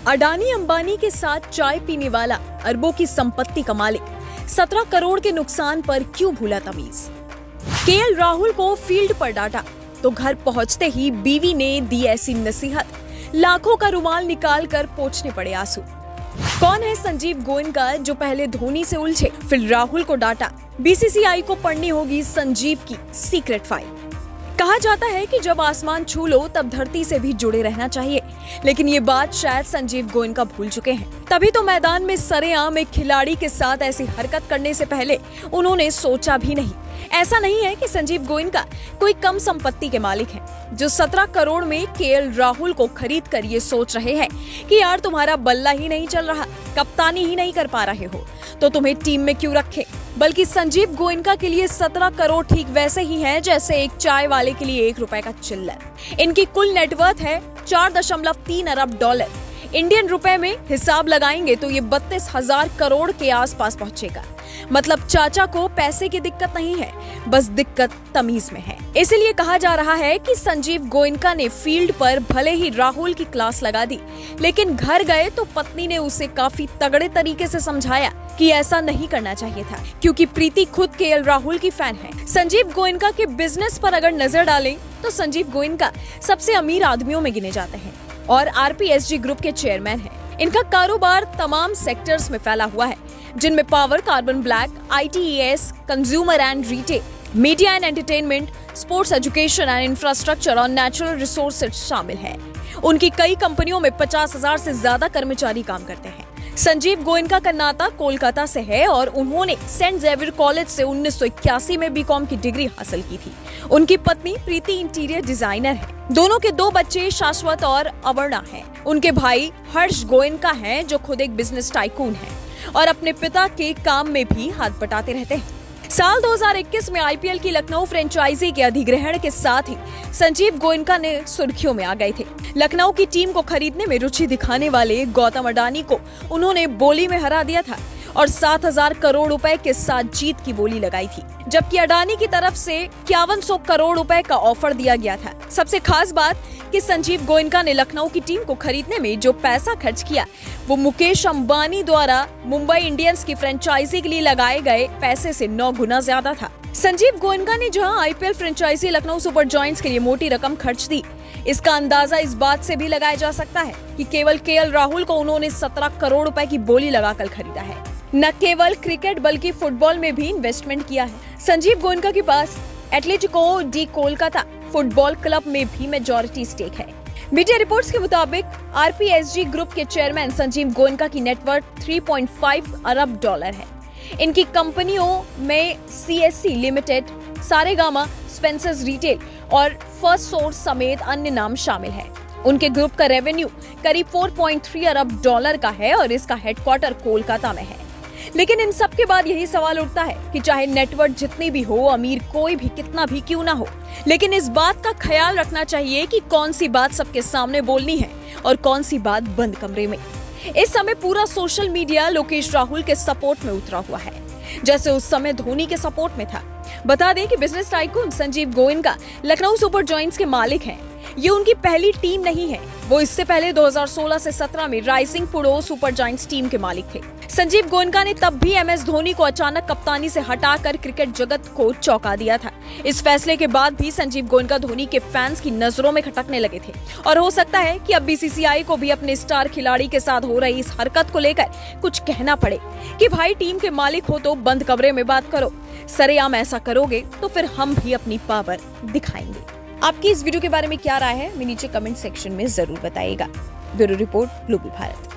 अडानी अंबानी के साथ चाय पीने वाला अरबों की संपत्ति का मालिक 17 करोड़ के नुकसान पर क्यों भूला तमीज। केएल राहुल को फील्ड पर डांटा तो घर पहुंचते ही बीवी ने दी ऐसी नसीहत, लाखों का रुमाल निकाल कर पोंछने पड़े आंसू। कौन है संजीव गोयनका जो पहले धोनी से उलझे फिर राहुल को डांटा। बीसीसीआई को पढ़नी होगी संजीव की सीक्रेट फाइल। कहा जाता है कि जब आसमान छू लो तब धरती से भी जुड़े रहना चाहिए, लेकिन ये बात शायद संजीव गोयनका भूल चुके हैं। तभी तो मैदान में सरेआम एक खिलाड़ी के साथ ऐसी हरकत करने से पहले उन्होंने सोचा भी नहीं। ऐसा नहीं है कि संजीव गोयनका कोई कम संपत्ति के मालिक हैं, जो 17 करोड़ में केएल राहुल को खरीद कर ये सोच रहे हैं कि यार तुम्हारा बल्ला ही नहीं चल रहा, कप्तानी ही नहीं कर पा रहे हो, तो तुम्हें टीम में क्यों रखे। बल्कि संजीव गोयनका के लिए 17 करोड़ ठीक वैसे ही है जैसे एक चाय वाले के लिए 1 रुपए का चिल्लर। इनकी कुल नेटवर्थ है 4.3 अरब डॉलर। इंडियन रुपए में हिसाब लगाएंगे तो ये 32,000 करोड़ के आसपास पहुंचेगा। मतलब चाचा को पैसे की दिक्कत नहीं है, बस दिक्कत तमीज में है। इसीलिए कहा जा रहा है कि संजीव गोयनका ने फील्ड पर भले ही राहुल की क्लास लगा दी, लेकिन घर गए तो पत्नी ने उसे काफी तगड़े तरीके से समझाया कि ऐसा नहीं करना चाहिए था, क्योंकि प्रीति खुद केएल राहुल की फैन है। संजीव गोयनका के बिजनेस पर अगर नजर डालें तो संजीव गोयनका सबसे अमीर आदमियों में गिने जाते हैं और आरपीएसजी ग्रुप के चेयरमैन हैं। इनका कारोबार तमाम सेक्टर्स में फैला हुआ है, जिनमें power, carbon black, ITES, consumer and retail, media and entertainment, sports, education and infrastructure और नेचुरल रिसोर्सेज शामिल है। उनकी कई कंपनियों में 50,000 से ज्यादा कर्मचारी काम करते हैं। संजीव गोयनका का नाता कोलकाता से है और उन्होंने सेंट जेवियर कॉलेज से 1981 में बीकॉम की डिग्री हासिल की थी। उनकी पत्नी प्रीति इंटीरियर डिजाइनर है। दोनों के 2 बच्चे शाश्वत और अवर्णा हैं। उनके भाई हर्ष गोयनका हैं जो खुद एक बिजनेस टाइकून हैं और अपने पिता के काम में भी हाथ बटाते रहते हैं। साल 2021 में आईपीएल की लखनऊ फ्रेंचाइजी के अधिग्रहण के साथ ही संजीव गोयनका ने सुर्खियों में आ गए थे। लखनऊ की टीम को खरीदने में रुचि दिखाने वाले गौतम अडानी को उन्होंने बोली में हरा दिया था और 7,000 करोड़ रुपए के साथ जीत की बोली लगाई थी, जबकि अडानी की तरफ से 5100 करोड़ रुपए का ऑफर दिया गया था। सबसे खास बात कि संजीव गोयनका ने लखनऊ की टीम को खरीदने में जो पैसा खर्च किया वो मुकेश अंबानी द्वारा मुंबई इंडियंस की फ्रेंचाइजी के लिए लगाए गए पैसे से 9 गुना ज्यादा था। संजीव गोयनका ने जहां IPL franchise Lucknow super giants के लिए मोटी रकम खर्च दी, इसका अंदाजा इस बात से भी लगाया जा सकता है कि केवल केएल राहुल को उन्होंने 17 करोड़ रुपए की बोली लगाकर खरीदा है। न केवल क्रिकेट बल्कि फुटबॉल में भी इन्वेस्टमेंट किया है। संजीव गोयनका के पास Atletico de Kolkata football club में भी मेजॉरिटी स्टेक है। मीडिया रिपोर्ट्स के मुताबिक आरपीएसजी ग्रुप के चेयरमैन संजीव गोयनका की नेटवर्थ 3.5 अरब डॉलर है। इनकी कंपनियों में CSC limited, Saregama, Spencer's retail और फर्स्ट सोर्स समेत अन्य नाम शामिल है। उनके ग्रुप का रेवेन्यू करीब 4.3 अरब डॉलर का है और इसका हेडक्वार्टर कोलकाता में है। लेकिन इन सब के बाद यही सवाल उठता है कि चाहे नेटवर्थ जितनी भी हो, अमीर कोई भी कितना भी क्यों ना हो, लेकिन इस बात का ख्याल रखना चाहिए कि कौन सी बात सबके सामने बोलनी है और कौन सी बात बंद कमरे में। इस समय पूरा सोशल मीडिया लोकेश राहुल के सपोर्ट में उतरा हुआ है, जैसे उस समय धोनी के सपोर्ट में था। बता दें कि business tycoon Sanjeev Goenka Lucknow super giants के मालिक हैं। ये उनकी पहली टीम नहीं है, वो इससे पहले 2016 से 17 में राइजिंग पुडो सुपर जायंट्स टीम के मालिक थे। संजीव गोयनका ने तब भी एमएस धोनी को अचानक कप्तानी से हटाकर क्रिकेट जगत को चौंका दिया था। इस फैसले के बाद भी संजीव गोयनका धोनी के फैंस की नजरों में खटकने लगे थे और हो सकता है कि अब बीसीसीआई को भी अपने स्टार खिलाड़ी के साथ हो रही इस हरकत को लेकर कुछ कहना पड़े कि भाई टीम के मालिक हो तो बंद कमरे में बात करो, सरेआम ऐसा करोगे तो फिर हम भी अपनी पावर दिखाएंगे। आपकी इस वीडियो के बारे में क्या राय है, हमें नीचे कमेंट सेक्शन में जरूर बताइएगा। Bureau report, global Bharat.